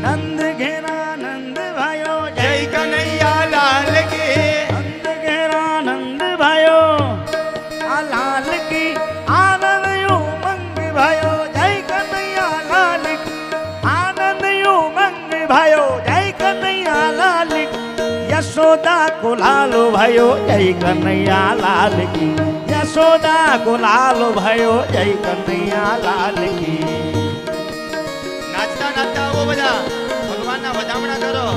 नंद घेरा नंद भयो जय कन्हैया लाल की नंद घेरा नंद भयो आ लाल की आनंद उमंग भयो जय कन्हैया लाल की आनंद उमंग भयो जय कन्हैया लाल की यशोदा को लालो भयो जय कन्हैया लाल की यशोदा को लालो भयो जय कन्हैया लाल की નાચતા નાચતા આવો બધા ભગવાનના વધામણા કરો.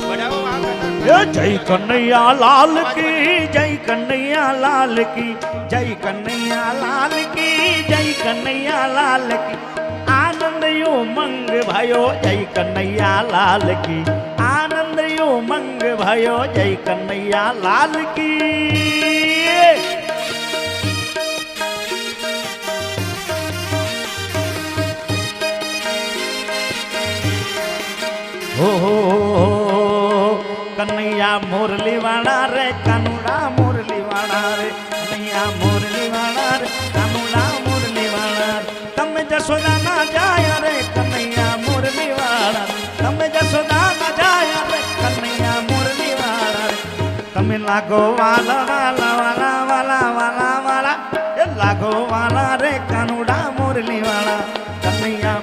બધાઓ આ કરતા जय कन्हैया लाल की जय कन्हैया लाल की जय कन्हैया लाल की जय कन्हैया लाल की आनंद उमंग भयो जय कन्हैया लाल की आनंद उमंग भयो जय कन्हैया लाल की हो कन्हैया मुरली वाला रे कानूड़ा मुरली वाला रे कन्हैया मुरली वाला रे कानूड़ा मुरली वाला तम जसोदा ना जाया रे कन्हैया मुरली वाला तम जसोदा ना जाया रे कन्हैया मुरली वाला तम लागो वाला वाला वाला वाला वाला वाला ये लागो वाला रे कानूड़ा मुरली वाला कन्हैया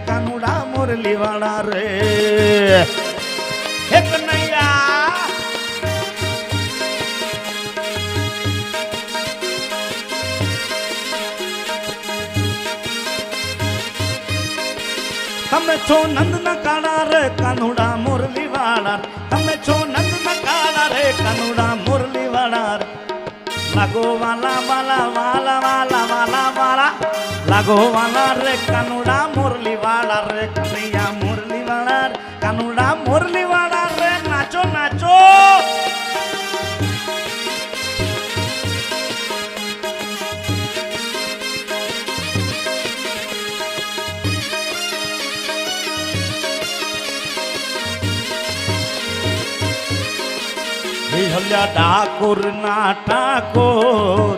कानूड़ा मुरली वाला रे हे कन्हैया તમે છો નંદ ન કાળા રે કાનુડા મુરલી વાળા તમે છો નંદ ન કાળા રે કાનુડા મુરલી વાળા લાગો વાલા વાલા વાલા વાલા વાલા વાલા લાગો વાલા રે કાનુડા મુરલી વાળા રે કનૈયા મુરલી વાળા કાનુડા મુરલી વાળા રે નાચો નાચો હલ્યા ડાકોર ના ઠાકોર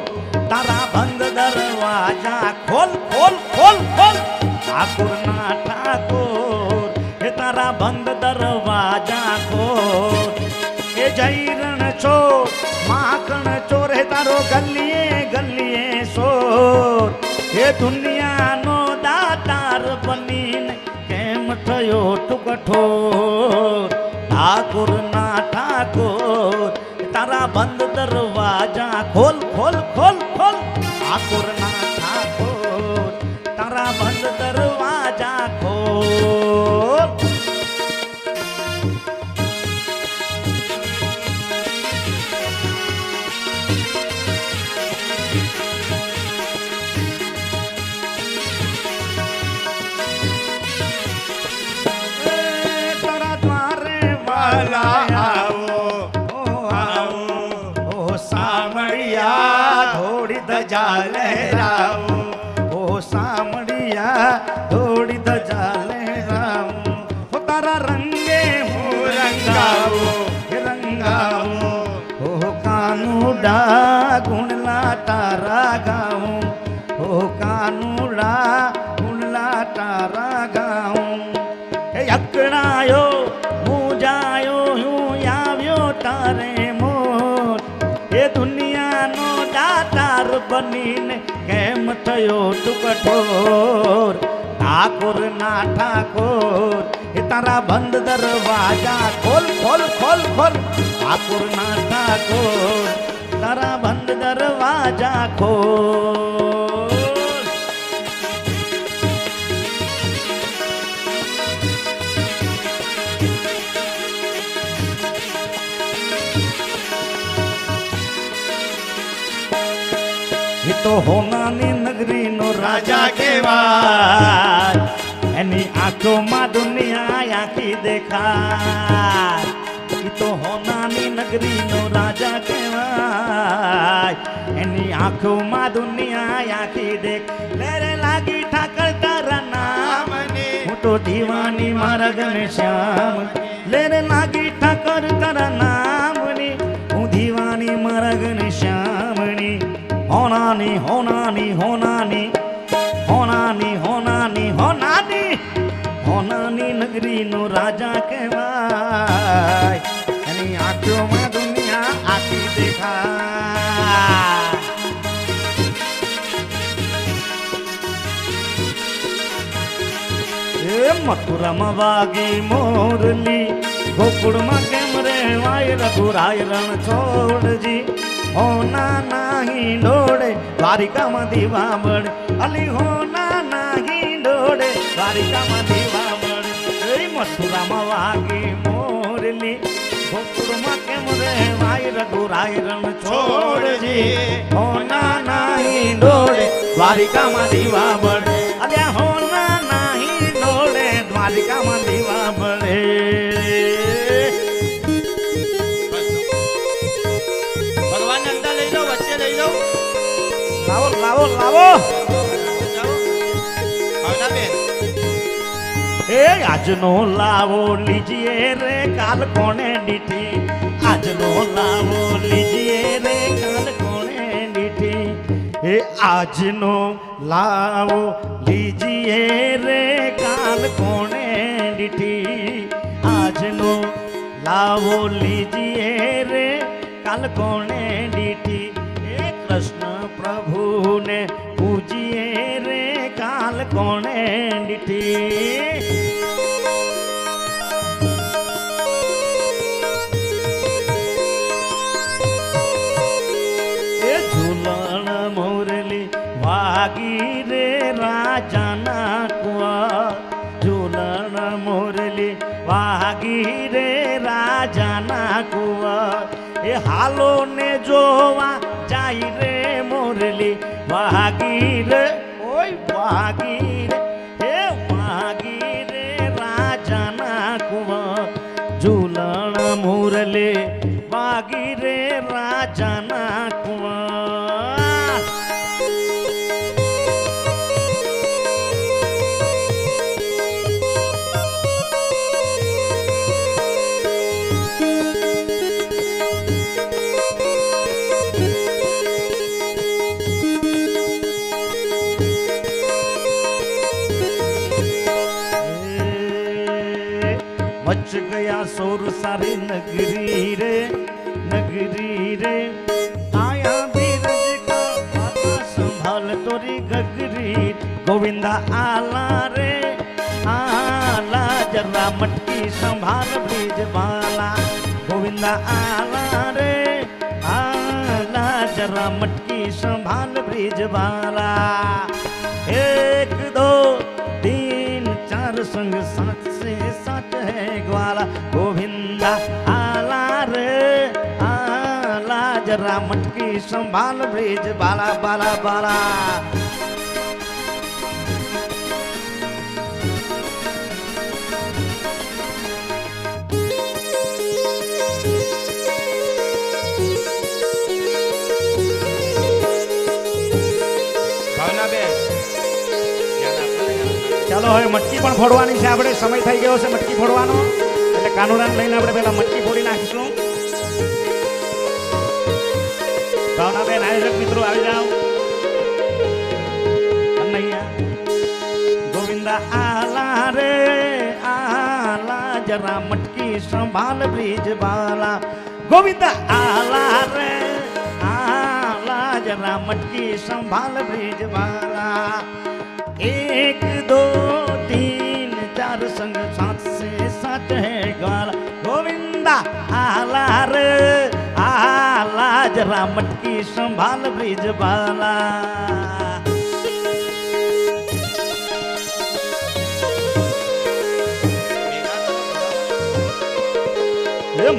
તારા બંધ દરવાજા ખોલ ખોલ ખોલ ખોલ ઠાકોર ના ઠાકોર હે તારા બંધ દરવાજા ખોલ હે જૈરણ ચોર માખણ ચોર હે તારો ગલીએ ગલીએ સોર હે દુનિયાનો દાતાર બનીને કેમ થયો તું કઠોર ઠાકોર ના ઠાકોર તારા બંધ દરવાજા ખોલ ખોલ ખોલ ખોલ ઠાકોર ના ઠાકોર તારા બંધ દરવાજા ખોલ તારા દ્વારે વાલા थोड़ी धजा लहराओ ओ सामड़िया थोड़ी धजा लहराओ ओ तारा रंगे हो रंगाओ रंगाओ ओ कानूडा गुणला तारा गाओ ओ कानूडा गुणला तारा गाओ ए अकड़ायो मुजायो यूं याव्यो तारे मोर ए दुनिया नो दातार बनीने केम थयो तू कठोर ठाकुर ना ठाकुर ए तारा बंद दरवाजा खोल खोल खोल खोल ठाकुर ना ठाकुर तारा बंद दरवाजा खोल તો હોનાની નગરીનો રાજા કહેવાય. એની આંખોમાં દુનિયા આખી દેખાય. ઈ તો હોનાની નગરીનો રાજા કહેવાય. એની આંખોમાં દુનિયા આખી દેખ. લેરે લાગી ઠાકર તારા નામને, હું તો દીવાની મારા ઘનશ્યામ. લેરે લાગી ઠાકર તારા નામની, હું દીવાની મારા ઘનશ્યામની. હોનાની હોનાની હોનાની હોનાની હોનાની હોનાની હોનાની નગરીનો રાજા કહેવાય. એની આંખોમાં દુનિયા આખી દેખાય. એ મથુરામાં વાગી મોરલી, ગોકુળમાં કેમ રે વાય રઘુરાય રણ છોડજી. હોના નાહી ડોળે દ્વારિકામાં દીવા બળે, અલી હોના નાહી ડોળે દ્વારિકામાં દીવા બળે. એ મથુરામાં વાગી મોરલી, ગોકુળમાં કેમ રે વાય રઘુરાય રણ છોડજી. હોના નાહી ડોળે દ્વારિકામાં દીવા બળે, અલ્યા હોના નાહી ડોળે દ્વારિકામાં દીવા બળે. ભગવાન અંદર લઈ જાઓ, વચ્ચે લઈ જાઓ. લાવો લાવો લાવો. જાઓ. ભાવનાબેન, એ આજનો લાવો લીજીએ રે કાલ કોણે દીઠી. આજનો લાવો લીજીએ રે કાલ કોણે દીઠી. એ આજનો લાવો લીજીએ રે કાલ કોણે દીઠી. આજનો લાવો લીજીએ રે કાલ કોણે દીઠી. એ કૃષ્ણ પ્રભુને પૂજીએ રે કાલ કોણે દીઠી. એ ઝૂલણ મોરલી વાગી રે રાજાના કુવા. ઝૂલણ મોરલી વાગી રે રાજાના કુવા. એ હાલો ને જોવા જાય રે મોરલી વાગી રે. ઓય વાગી રે, હે વાગી રે રાજાના કુવા. ઝૂલણ મોરલી વાગી રે રાજાના કુવા. मच गया शोर सारी नगरी रे, नगरी रे. आया बीरज का आला संभाल तोरी गगरी. गोविंदा आला रे आला, जरा मटकी संभाल ब्रिज बाला. गोविंदा आला रे आला, जरा मटकी संभाल ब्रिज बाला. एक दो तीन चार संग सात से सात है ग्वाला. गोविंदा आला रे आला, जरा मटकी संभाल ब्रिज बाला बाला बाला. ભાવનાબેન, ચાલો હવે મટકી પણ ફોડવાની છે. આપણે સમય થઈ ગયો છે મટકી ફોડવાનો, એટલે કાનુડાને લઈને આપણે પહેલા મટકી ફોડી નાખીશું. ભાવનાબેન, આયોજક મિત્રો આવી જાઓ. કનૈયા ગોવિંદા આલા રે આલા, જરા મટકી સંભાલ બ્રિજ બાલા. ગોવિંદા આલા રે આલા, जरा मटकी संभाल ब्रिज वाला। एक दो तीन चार संग सात से सात है ग्वाला। गोविंदा आला रे आला, जरा मटकी संभाल ब्रिज वाला।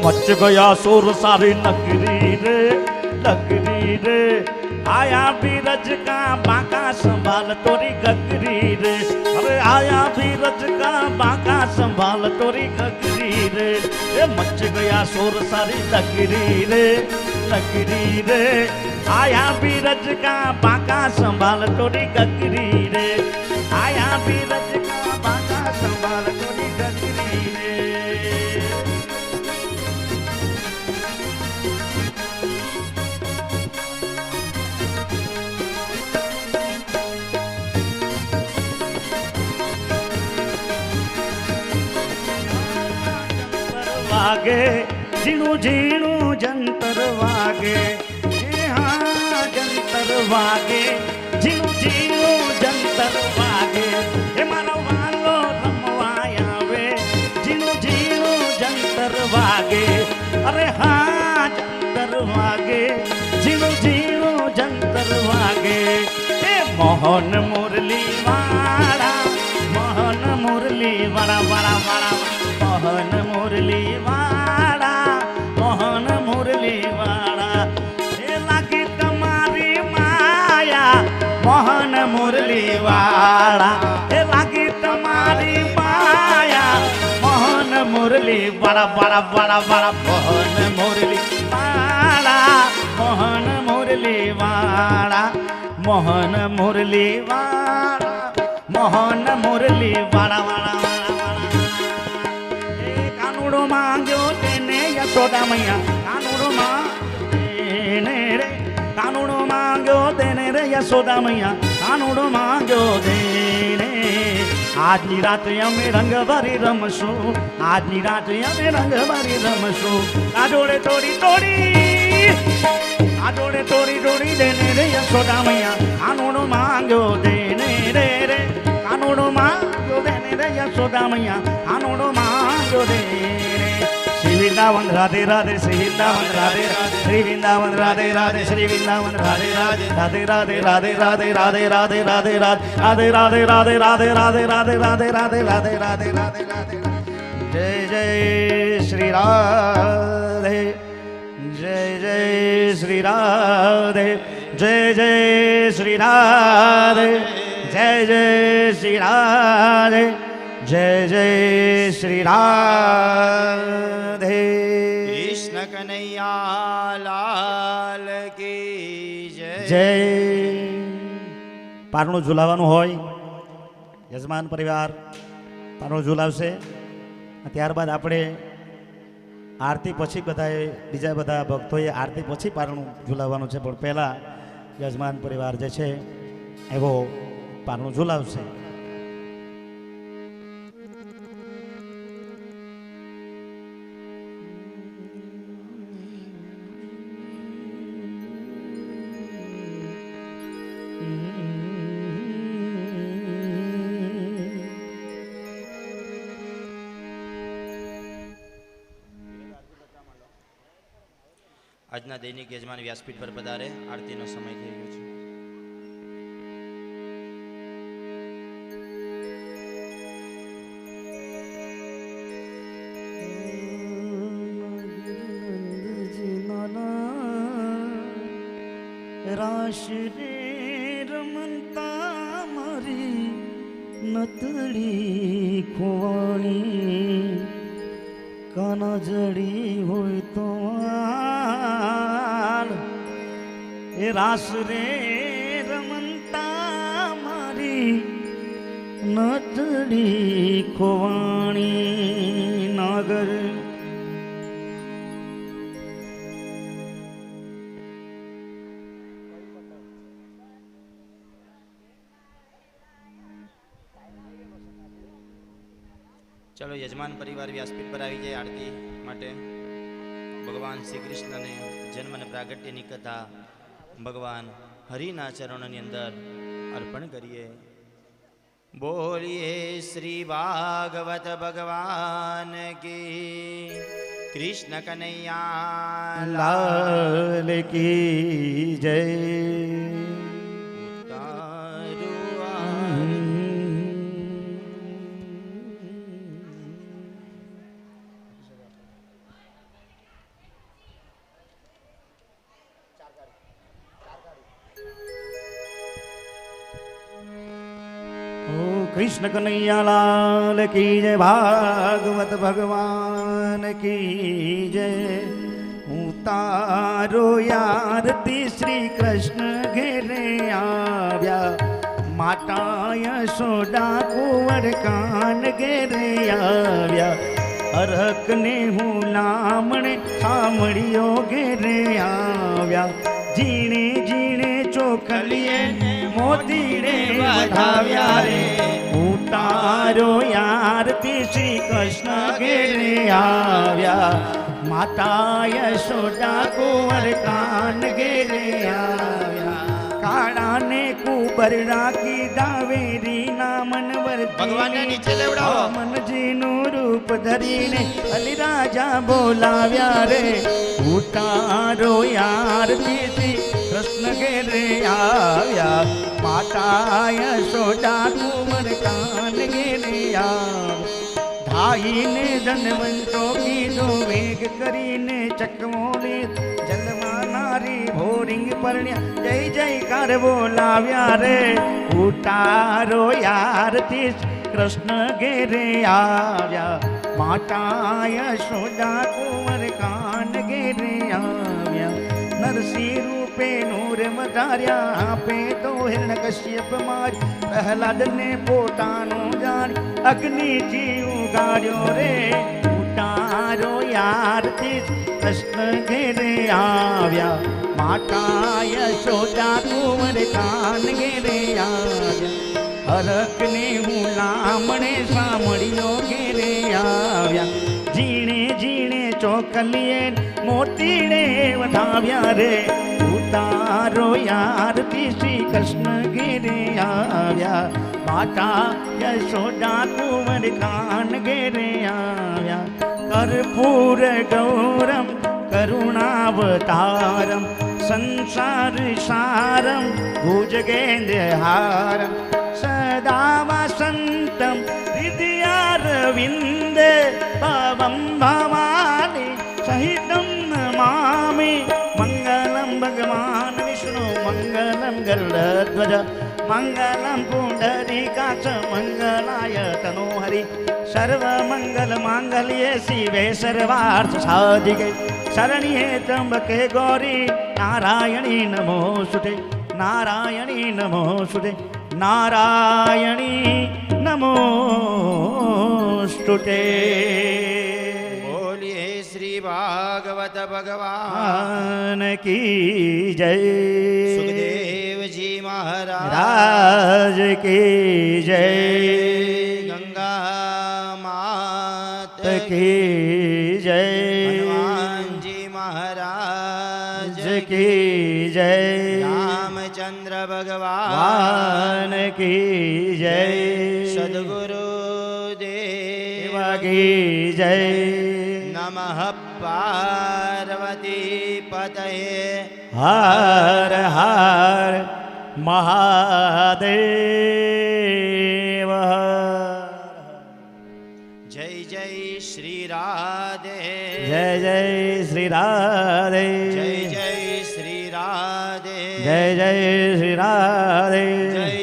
मच गया शोर सारी नगरी रे, नगरी रे आया बीरज का बांका संभाल तोरी गगरी रे, अरे आया बीरज का बांका संभाल तोरी गगरी रे, ये मच गया शोर सारी नगरी रे, नगरी रे। आया बीरज का बांका संभाल तोरी गगरी रे, आया बीरज का बांका संभाल तोरी गगरी रे। वागे झीणू झीणू जंतर वागे, हाँ जंतर वागे, झीणू झीणू जंतर वागे, हे मानो वालो रमवाया वे, झीणू झीणू जंतर वागे, अरे हाँ जंतर वागे, झीणू झीणू जंतर वागे, हे मोहन मुरली वाड़ा, मोहन मुरली वाड़ा वाड़ा वाड़ा, मोहन मुरली वाड़ा, मोहन मुरली वाड़ा, ये लागी तुम्हारी माया, मोहन मुरली वाड़ा, ये लागी तुम्हारी माया, मोहन मुरली वाड़ा वाड़ा वाड़ा वाड़ा, मोहन मुरली वाड़ा, मोहन मुरली वाड़ा, मोहन मुरली वाड़ा, मोहन मुरली वाड़ा वाड़ा वाड़ा वाड़ा। कानूड़ो मांगो तेने यशोदा मैया, कानूड़ो मांगो तेने रे, कानूड़ो मांगो तेने रे यशोदा मैया, कानूड़ो मांगो तेने। આજની રાતે અમે રંગ ભરી રમશું, આજની રાતે અમે રંગ ભરી રમશું, આ જોડે તોડી તોડી, આ જોડે તોડી તોડી દેને રે યશોદા મૈયા, કાનૂડો માંગ્યો દેને રે રે, કાનૂડો માંગ્યો દેને રે યશોદા મૈયા, કાનૂડો માંગ્યો દે રે। શ્રી વૃંદાવન રાધે રાધે, શ્રી વૃંદાવન રાધે રાધે, શ્રી વૃંદાવન રાધે રાધે, શ્રી વૃંદાવન રાધે રાધે, રાધે રાધે રાધે રાધે રાધે રાધે રાધે રાધે રાધે રાધે રાધે રાધે રાધે રાધે રાધે રાધે રાધે રાધે રાધે। જય જય શ્રી રાધે, જય જય શ્રી રાધે, જય જય શ્રી રાધે, જય જય શ્રી રાધે, જય જય શ્રી રાધે। કૃષ્ણ કનૈયા લાલ કી જય। જય। પારણું ઝુલાવવાનું હોય, યજમાન પરિવાર પારણું ઝુલાવશે, ત્યારબાદ આપણે આરતી પછી બધાએ, બીજા બધા ભક્તોએ આરતી પછી પારણું ઝુલાવવાનું છે, પણ પહેલાં યજમાન પરિવાર જે છે એવો પારણું ઝુલાવશે। આજના દૈનિક યજમાન વ્યાસપીઠ પર પધારે, આરતીનો સમય થઈ ગયો છે। રાશરે રમતા મારી નતડી ખોવાણી, કાના જડી હોય તો એ રાસ રે રમતા મારી નતડી ખોવાણી, નાગર ચલો યજમાન પરિવાર વ્યાસપીઠ પર આવી જાય આરતી માટે। ભગવાન શ્રી કૃષ્ણને જન્મ અને પ્રાગટ્યની કથા ભગવાન હરિના ચરણોની અંદર અર્પણ કરીએ। બોલીએ શ્રી ભાગવત ભગવાન કી, કૃષ્ણ કનૈયા લાલ કી જય। ओ कृष्ण कन्हैया लाल की जय, भागवत भगवान की जय। उतारो आरती श्री कृष्ण घेरे आव्या, माता यशोदा कुंवर कान घेरे आव्या। अरक ने हूँ लामणे सामड़ियो घेरे आव्या। जीणे जीणे चोखलिए मोतीड़े वधाव्या रे। उतारो आरती श्री कृष्ण घेरे आव्या, माता यशोदा कुंवर कान घेरे आव्या। काड़ा ने कुबर राखी दावेरी ना मनवर ભગવાનને નીચે લેવડાવો. मन जी नु रूप धरीने अली राजा बोलाव्या रे। उतारो आरती श्री कृष्ण घेरे आव्या, माता यशोदा कुंवर कान घेरे आव्या। धाई ने धनवंतो कीधो वेग करीने चकमोले, जलमा नारी भोरिंग परण्या जय जयकार बोलाव्या रे। उतारो आरती कृष्ण घेरे आव्या, माता यशोदा कुंवर कान घेरे आव्या। नरसी रूपे नूर मधार्या, आपे तो हिरण कश्यप मार। प्रहलाद ने पोतानो जानी अग्नि जी उगाड्यो रे। उतारो आरती कृष्ण घेरे आव्या, माता यशोदा कुंवर कान घेरे आव्या। हरक ने हूँ लामणे सामड़ियो घेरे आव्या। जीणे जीणे चोकलिए मोतीड़े वधाव्या रे। उतारो आरती श्री कृष्ण घेरे आव्या, माता यशोदा कुंवर कान घेरे आव्या। कर्पूर गौरम करुणावतारम, संसार सारम भुजगेन्द्रहारम। सदा वसन्तं हृदयारविन्दे, भवं भवानी सहितं नमामि। मङ्गलं भगवान् विष्णु, मङ्गलं गरुडध्वज, मङ्गलं पुण्डरीकाक्ष, मङ्गलाय तनोहरि। सर्वमङ्गलमाङ्गल्ये शिवे सर्वार्थ साधिके, शरण्ये त्र्यम्बके गौरी नारायणी नमोस्तुते। नारायणी नमोस्तुते, नारायणी नमोस्तुते। બોલીએ શ્રી ભાગવત ભગવાન भगवान की जय, સુખદેવજી મહારાજ राज की जय, ગંગા માત की जय, હનુમાનજી મહારાજ की जय, રામચંદ્ર ભગવાન भगवान की जय, સદગુરુ દેવ की जय। નમઃ પાર્વતી પતયે हर हर महादेव। જય જય શ્રી રાધે जय जय श्री राधे, જય જય શ્રી રાધે जय जय श्री राधे, જય